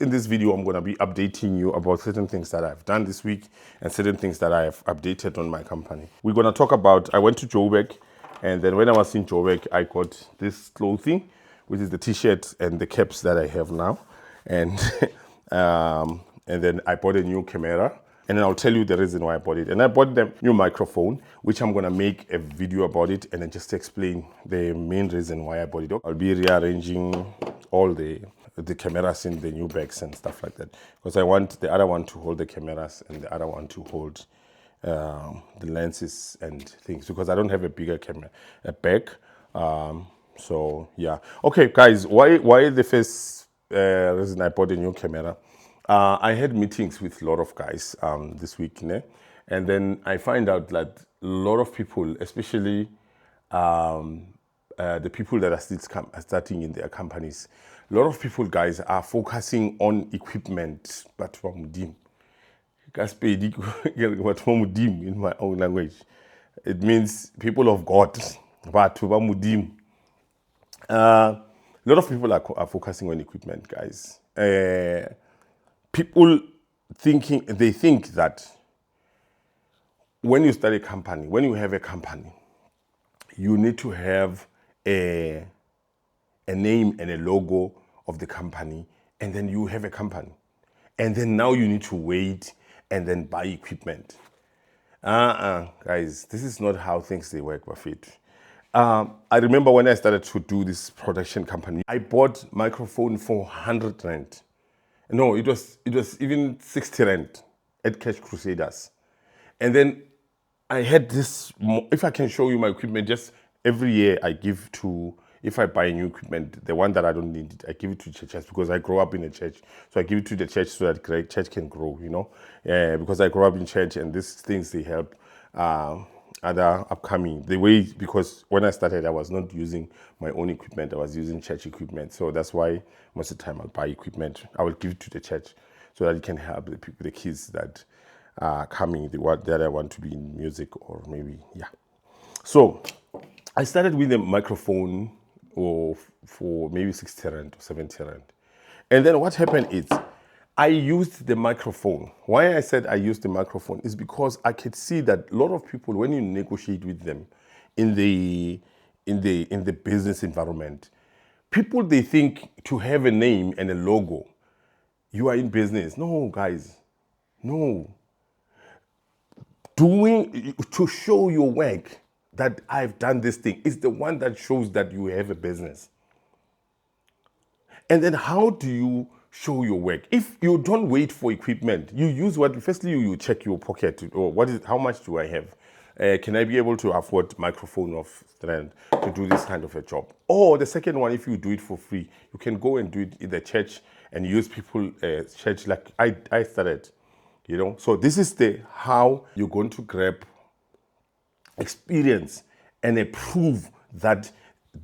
in this video, I'm going to be updating you about certain things that I've done this week and certain things that I have updated on my company. We're going to talk about, I went to Joburg, and then when I was in Joburg, I got this clothing, which is the t-shirt and the caps that I have now. And, and then I bought a new camera. And then I'll tell you the reason why I bought it. And I bought the new microphone, which I'm going to make a video about it and then just explain the main reason why I bought it. I'll be rearranging all the cameras in the new bags and stuff like that. Because I want the other one to hold the cameras and the other one to hold the lenses and things. Because I don't have a bigger camera, a bag. So, yeah. Okay, guys, why the first reason I bought a new camera? I had meetings with a lot of guys this week, and then I find out that a lot of people, especially the people that are still starting in their companies, a lot of people, guys, are focusing on equipment, but in my own language. It means people of God, but a lot of people are focusing on equipment, guys. People they think that when you start a company, when you have a company, you need to have a name and a logo of the company, and then you have a company. And then now you need to wait and then buy equipment. Guys, this is not how things they work, Buffett. I remember when I started to do this production company, I bought microphone for 100 Rand. No, it was even 60 Rand at Cash Crusaders. And then I had this, if I can show you my equipment, just every year I give to, if I buy new equipment, the one that I don't need, I give it to churches because I grow up in a church. So I give it to the church so that the church can grow, because I grew up in church and these things, they help other upcoming. Because when I started, I was not using my own equipment. I was using church equipment. So that's why most of the time I'll buy equipment. I will give it to the church so that it can help the kids that are coming, that I want to be in music or maybe, yeah. So I started with a microphone for maybe 60 Rand or 70 Rand. And then what happened is I used the microphone. Why I said I used the microphone is because I could see that a lot of people, when you negotiate with them in the business environment, people, they think to have a name and a logo, you are in business. No, guys, no. To show your work that I've done this thing is the one that shows that you have a business. And then how do you show your work? If you don't wait for equipment, you use what? Firstly, you check your pocket. Or how much do I have? Can I be able to afford microphone of strand to do this kind of a job? Or the second one, if you do it for free, you can go and do it in the church and use people church like I started. So this is how you're going to grab experience and prove that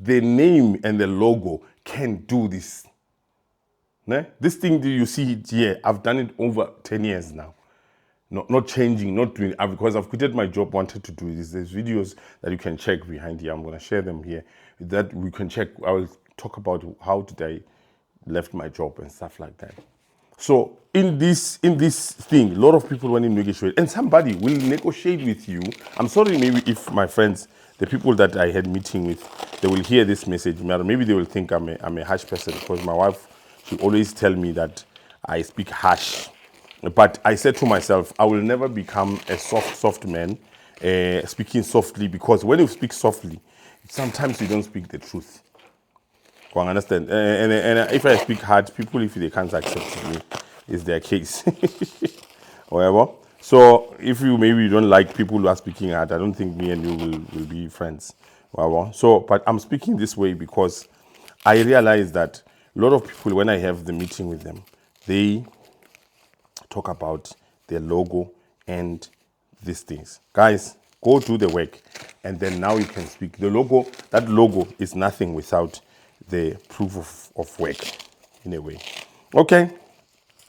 the name and the logo can do this. This thing that you see here, I've done it over 10 years now. Not changing, not doing it, because I've quitted my job, wanted to do this. There's videos that you can check behind here. I'm going to share them here. That we can check. I will talk about how did I left my job and stuff like that. So in this thing, a lot of people want to negotiate, and somebody will negotiate with you. I'm sorry, maybe if my friends, the people that I had meeting with, they will hear this message. Maybe they will think I'm a harsh person, because my wife, she always tell me that I speak harsh. But I said to myself, I will never become a soft man, speaking softly, because when you speak softly, sometimes you don't speak the truth. You understand? And if I speak hard, people, if they can't accept me, it's their case. Whatever. So if maybe you don't like people who are speaking hard, I don't think me and you will be friends. Whatever. So, but I'm speaking this way because I realize that a lot of people, when I have the meeting with them, they talk about their logo and these things. Guys, go do the work, and then now you can speak. That logo is nothing without the proof of work, in a way. Okay.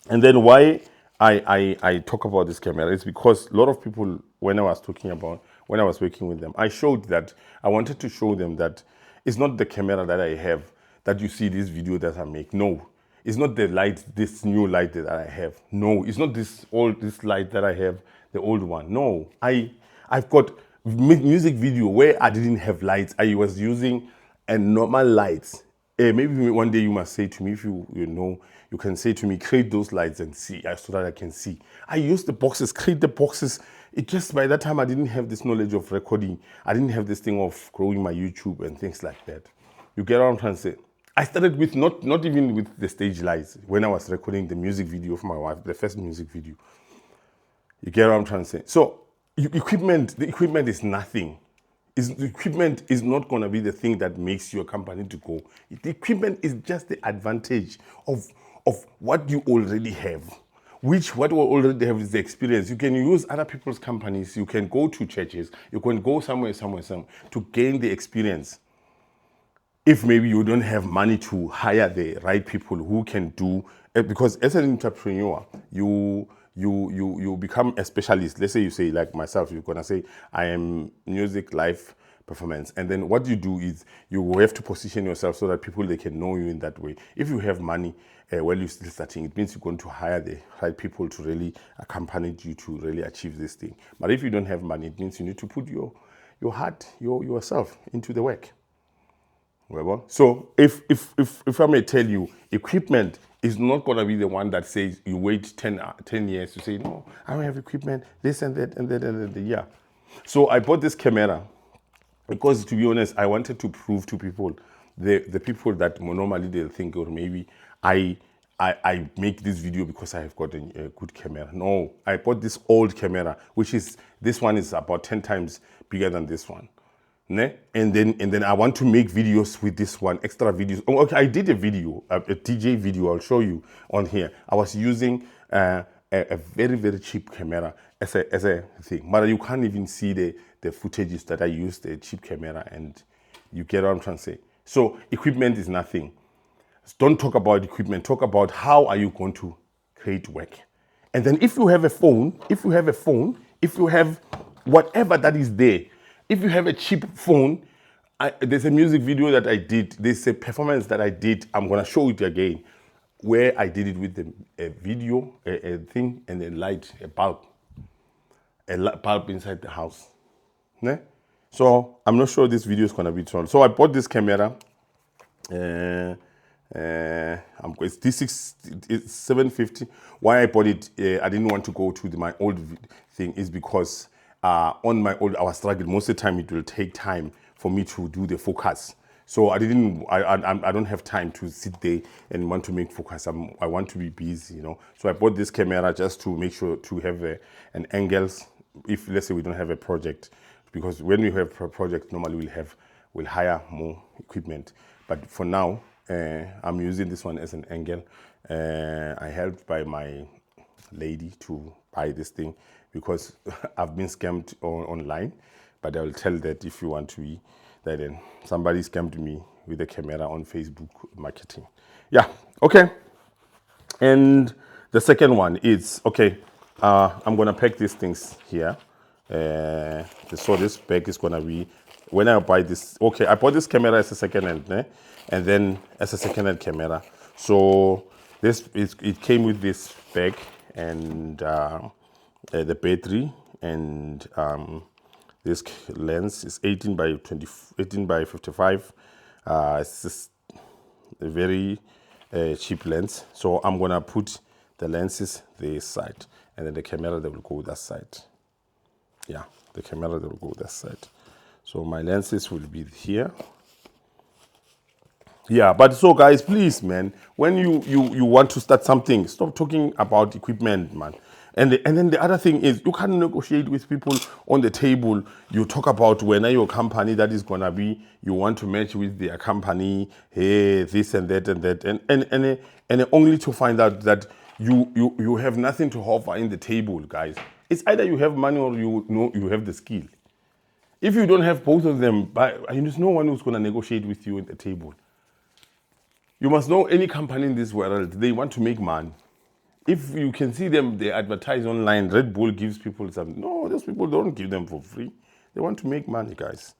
And then why I talk about this camera is because a lot of people, when I was working with them, I showed that I wanted to show them that it's not the camera that I have that you see this video that I make. No, It's not the light, this new light that I have. No, it's not this light that I have, the old one. No, I've got music video where I didn't have lights. I was using a normal lights. Maybe one day you must say to me, if you know, you can say to me, create those lights and see, so that I can see. I used the boxes, create the boxes. It just, by that time, I didn't have this knowledge of recording. I didn't have this thing of growing my YouTube and things like that. You get what I'm trying to say? I started with not even with the stage lights when I was recording the music video for my wife, the first music video. You get what I'm trying to say? So the equipment is nothing. The equipment is not going to be the thing that makes your company to go. The equipment is just the advantage of what you already have. What you already have is the experience. You can use other people's companies. You can go to churches. You can go somewhere to gain the experience. If maybe you don't have money to hire the right people who can do, because as an entrepreneur, you become a specialist. Let's say you say, like myself, you're gonna say, I am music live performance, and then what you do is you have to position yourself so that they can know you in that way. If you have money while you're still starting, it means you're going to hire the right people to really accompany you to really achieve this thing. But if you don't have money, it means you need to put your heart, yourself into the work. So if I may tell you, equipment is not going to be the one that says you wait 10 years to say, no, I don't have equipment, this and that and that and that. Yeah. So I bought this camera because, to be honest, I wanted to prove to people, the people that normally they'll think, or maybe I make this video because I have got a good camera. No, I bought this old camera, this one is about 10 times bigger than this one. And then I want to make videos with this one, extra videos. Oh, okay, I did a video, a DJ video. I'll show you on here. I was using a very, very cheap camera as a thing, but you can't even see the footages that I used the cheap camera, and you get what I'm trying to say. So equipment is nothing. Don't talk about equipment. Talk about how are you going to create work. And then if you have a phone, if you have whatever that is there. If you have a cheap phone, there's a music video that I did. There's a performance that I did. I'm going to show it again, where I did it with a video, a thing, and a light, a bulb inside the house. So I'm not sure this video is going to be turned. So I bought this camera. It's it's 750. Why I bought it, I didn't want to go to my old thing, is because on my old, I was struggling. Most of the time, it will take time for me to do the focus. So I don't have time to sit there and want to make focus. I want to be busy, So I bought this camera just to make sure to have an angles. If, let's say, we don't have a project, because when we have a project, normally we'll hire more equipment. But for now, I'm using this one as an angle. I helped by my lady to buy this thing, because I've been scammed online. But I will tell that if you want to be that, then somebody scammed me with a camera on Facebook marketing. Yeah, okay. And the second one is, okay, I'm gonna pack these things here. So this bag is gonna be, when I buy this, okay, I bought this camera as a second hand, and then as a second hand camera. So it came with this bag and the battery, and this lens is 18 by 55. It's just a very cheap lens. So I'm gonna put the lenses this side, and then the camera that will go that side. Yeah, the camera that will go that side. So my lenses will be here. Yeah, but so guys, please, man, when you want to start something, stop talking about equipment, man. And then the other thing is, you can't negotiate with people on the table. You talk about when your company that is gonna be, you want to match with their company, hey, this and that and that, and only to find out that you have nothing to offer in the table, guys. It's either you have money or you have the skill. If you don't have both of them, there's no one who's gonna negotiate with you at the table. You must know, any company in this world, they want to make money. If you can see them, they advertise online. Red Bull gives people some. No, those people don't give them for free. They want to make money, guys.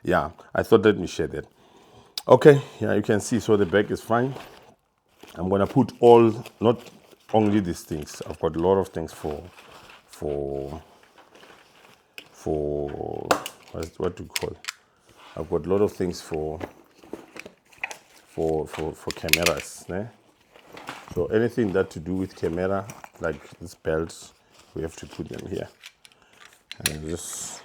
Yeah, I thought let me share that. Okay, yeah, you can see. So the bag is fine. I'm gonna put all, not only these things. I've got a lot of things for what do you call? I've got a lot of things for cameras. Ne? So anything that to do with camera, like these belts, we have to put them here. And this,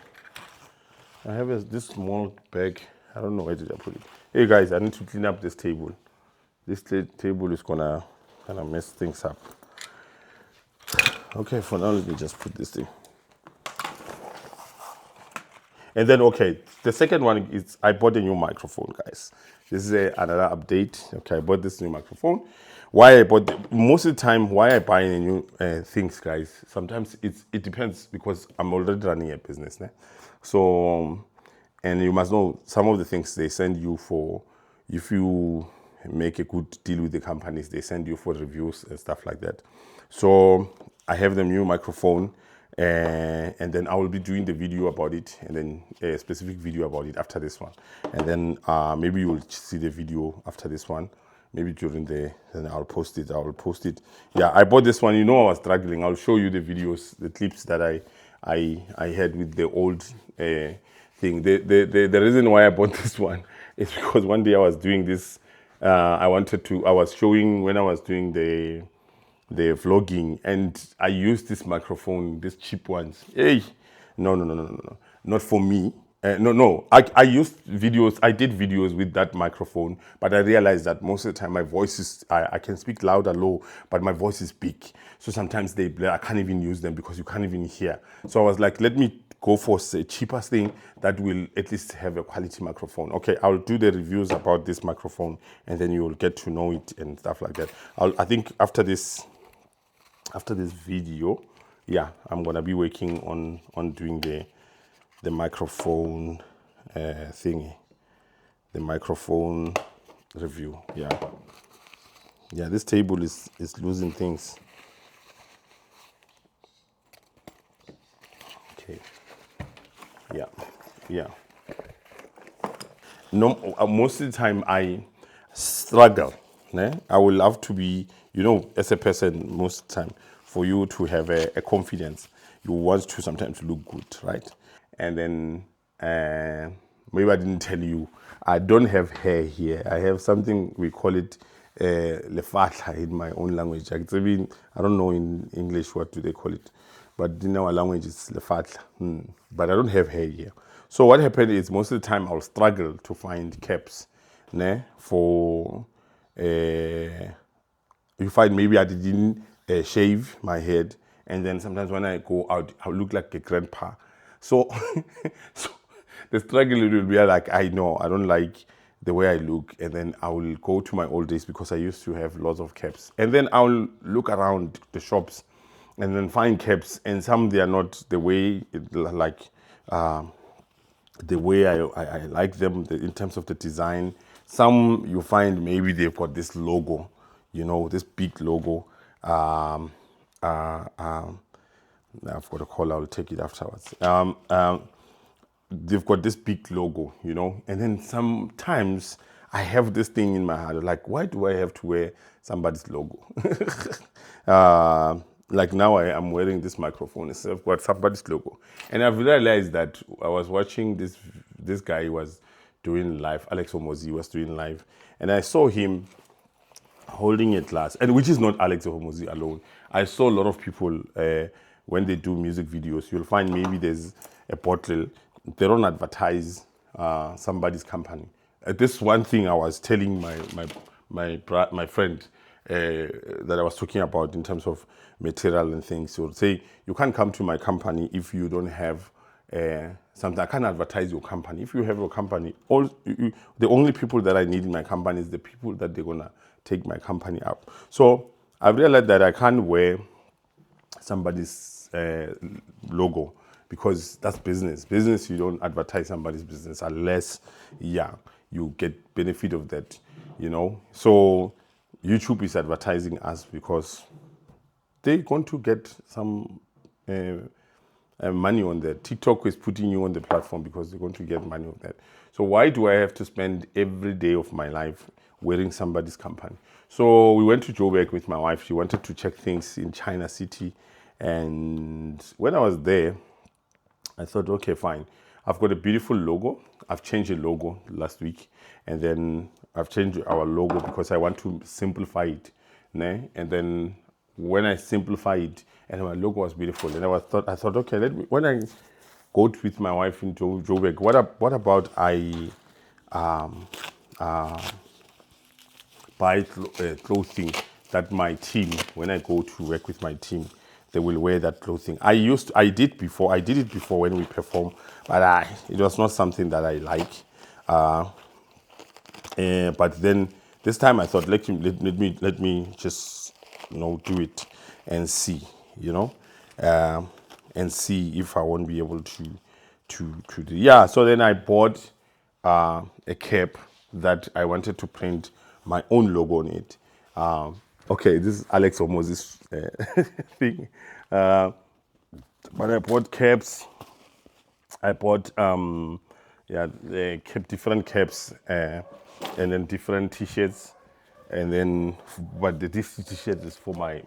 I have this small bag. I don't know where did I put it. Hey guys, I need to clean up this table. This table is gonna kind of mess things up. Okay, for now let me just put this thing. And then, okay, the second one is I bought a new microphone, guys. This is another update. Okay, I bought this new microphone. Why I bought, most of the time, why I buy a new things, guys, sometimes it depends because I'm already running a business. Ne? So, and you must know some of the things they send you for, if you make a good deal with the companies, they send you for reviews and stuff like that. So I have the new microphone. And then I will be doing the video about it, and then a specific video about it after this one. And then maybe you will see the video after this one. Maybe during then I'll post it. Yeah, I bought this one. You know, I was struggling. I'll show you the videos, the clips that I had with the old thing. The reason why I bought this one is because one day I was doing this. I was showing when I was doing the vlogging, and I used this microphone, these cheap ones. Hey, no, not for me. No. I used videos. I did videos with that microphone, but I realized that most of the time my voice is. I can speak loud or low, but my voice is big. So sometimes they blur. I can't even use them because you can't even hear. So I was like, let me go for the cheapest thing that will at least have a quality microphone. Okay, I'll do the reviews about this microphone, and then you'll get to know it and stuff like that. I think after this video, yeah, I'm gonna be working on doing the microphone thingy, the microphone review. Yeah, this table is losing things. Okay, yeah. No, most of the time I struggle. Ne? I would love to be, as a person, most of the time, for you to have a confidence. You want to sometimes look good, right? And then maybe I didn't tell you, I don't have hair here. I have something, we call it lefahla in my own language. I don't know in English what do they call it, but in our language it's lefahla. But I don't have hair here. So what happened is most of the time I'll struggle to find caps, ne, for you find maybe I didn't shave my head, and then sometimes when I go out, I look like a grandpa. So, so the struggle will be like, I know I don't like the way I look, and then I will go to my old days because I used to have lots of caps, and then I'll look around the shops, and then find caps, and some they are not the way the way I like them in terms of the design. Some you find maybe they've got this logo, this big logo. I've got a call, I'll take it afterwards. They've got this big logo, and then sometimes I have this thing in my heart, like, why do I have to wear somebody's logo? Like now I'm wearing this microphone, so I've got somebody's logo. And I've realized that I was watching this guy was doing live, Alex Homozi was doing live, and I saw him holding a glass, and which is not Alex Homozi alone. I saw a lot of people when they do music videos, you'll find maybe there's a bottle, they don't advertise somebody's company. This one thing I was telling my friend that I was talking about in terms of material and things. So say you can't come to my company if you don't have something. I can't advertise your company. If you have your company, the only people that I need in my company is the people that they're gonna take my company up. So I've realized that I can't wear somebody's logo because that's business. Business, you don't advertise somebody's business unless, you get benefit of that, So YouTube is advertising us because they're going to get some money on that. TikTok is putting you on the platform because they're going to get money on that. So why do I have to spend every day of my life wearing somebody's company. So we went to Joburg with my wife. She wanted to check things in China City. And when I was there, I thought, okay, fine. I've got a beautiful logo. I've changed the logo last week. And then I've changed our logo because I want to simplify it. Ne? And then when I simplify it, and my logo was beautiful. And I thought, okay, when I go with my wife into Joburg, what about I buy clothing that my team, when I go to work with my team, they will wear that clothing. I did it before when we perform, but it was not something that I like. But then this time I thought, let me just do it and see, and see if I won't be able to do. Yeah. So then I bought a cap that I wanted to print my own logo on it. Okay, this is Alex Omozi's thing. But I bought caps. I bought different caps and then different t-shirts, and then this t-shirt is for my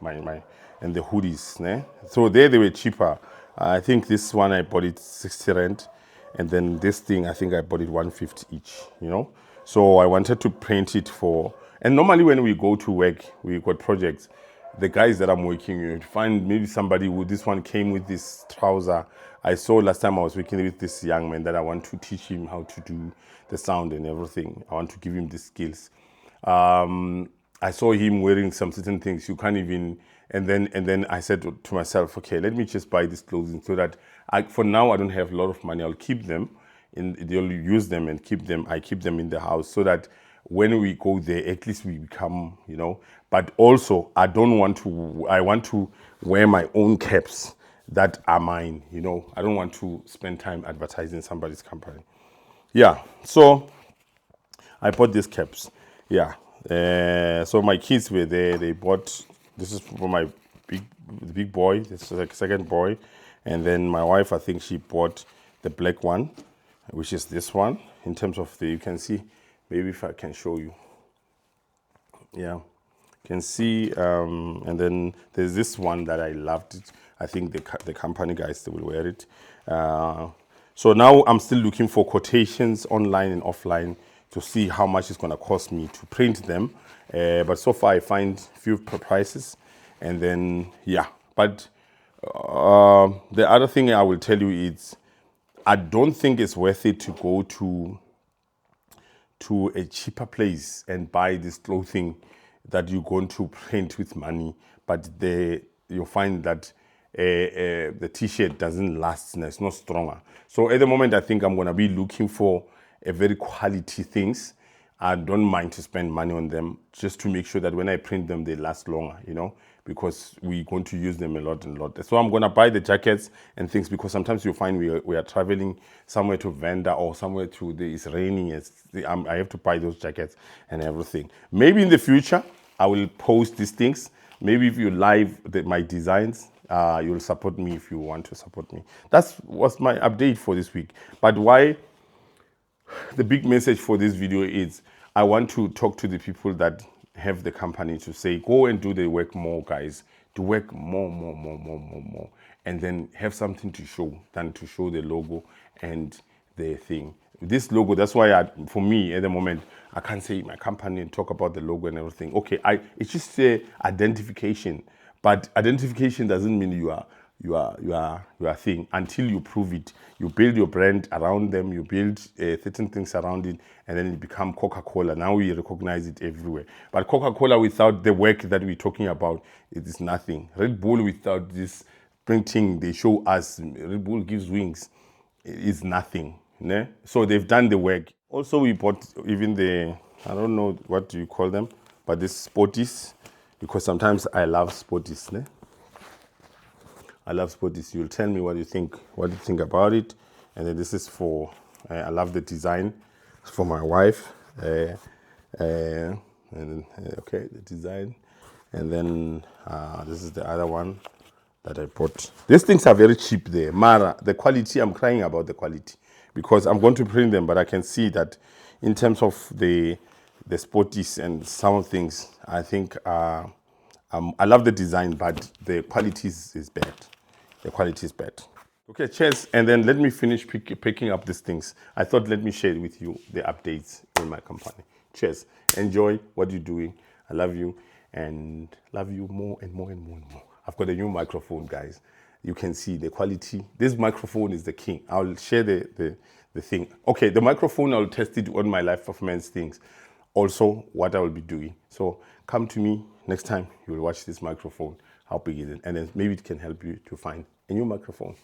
and the hoodies. Ne? So they were cheaper. I think this one I bought it 60 rand, and then this thing I think I bought it 150 each. So I wanted to print it for. And normally when we go to work, we got projects. The guys that I'm working with, find maybe somebody who this one came with this trouser. I saw last time I was working with this young man that I want to teach him how to do the sound and everything. I want to give him the skills. I saw him wearing some certain things you can't even. And then I said to myself, okay, let me just buy this clothing so that for now I don't have a lot of money. I'll keep them, they'll use them and keep them. I keep them in the house so that when we go there, at least we become, But also, I want to wear my own caps that are mine, I don't want to spend time advertising somebody's company. Yeah, so I bought these caps. Yeah, so my kids were there. They bought. This is for my big boy. This is like second boy, and then my wife. I think she bought the black one, which is this one. In terms of you can see. Maybe if I can show you. Yeah, you can see. And then there's this one that I loved it. I think the company guys, they will wear it. So now I'm still looking for quotations online and offline to see how much it's going to cost me to print them. But so far I find few prices. And then, yeah. But the other thing I will tell you is I don't think it's worth it to go to a cheaper place and buy this clothing that you're going to print with money, but you'll find that the t-shirt doesn't last and it's not stronger. So at the moment, I think I'm going to be looking for a very quality things. I don't mind to spend money on them just to make sure that when I print them, they last longer, because we're going to use them a lot. So I'm going to buy the jackets and things because sometimes you find we are traveling somewhere to Venda or somewhere it's raining. I have to buy those jackets and everything. Maybe in the future, I will post these things. Maybe if you like my designs, you'll support me if you want to support me. That was my update for this week. But why? The big message for this video is I want to talk to the people that have the company to say, go and do the work more, guys. To work more. And then have something to show than to show the logo and the thing. This logo, that's why for me at the moment, I can't say my company and talk about the logo and everything. Okay, it's just identification. But identification doesn't mean you are thing until you prove it. You build your brand around them, you build certain things around it, and then it become Coca-Cola. Now we recognize it everywhere. But Coca-Cola without the work that we're talking about, it is nothing. Red Bull without this printing, they show us, Red Bull gives wings, is nothing. Ne? So they've done the work. Also, we bought even I don't know what do you call them, but this Sporties, because sometimes I love Sporties. Ne? I love Sporties. You'll tell me what you think about it. And then this is for, I love the design. It's for my wife. Okay, the design. And then this is the other one that I bought. These things are very cheap there. Mara, the quality, I'm crying about the quality. Because I'm going to print them, but I can see that in terms of the the sporties and some things, I think I love the design, but the quality is bad. The quality is bad. Okay, cheers. And then let me finish picking up these things. I thought let me share with you the updates in my company. Cheers. Enjoy what you're doing. I love you and love you more and more and more and more. I've got a new microphone, guys. You can see the quality. This microphone is the king. I'll share the thing. Okay, the microphone, I'll test it on my Life of Men's things. Also, what I will be doing. So come to me next time. You will watch this microphone, how big it is. And then maybe it can help you to find a new microphone.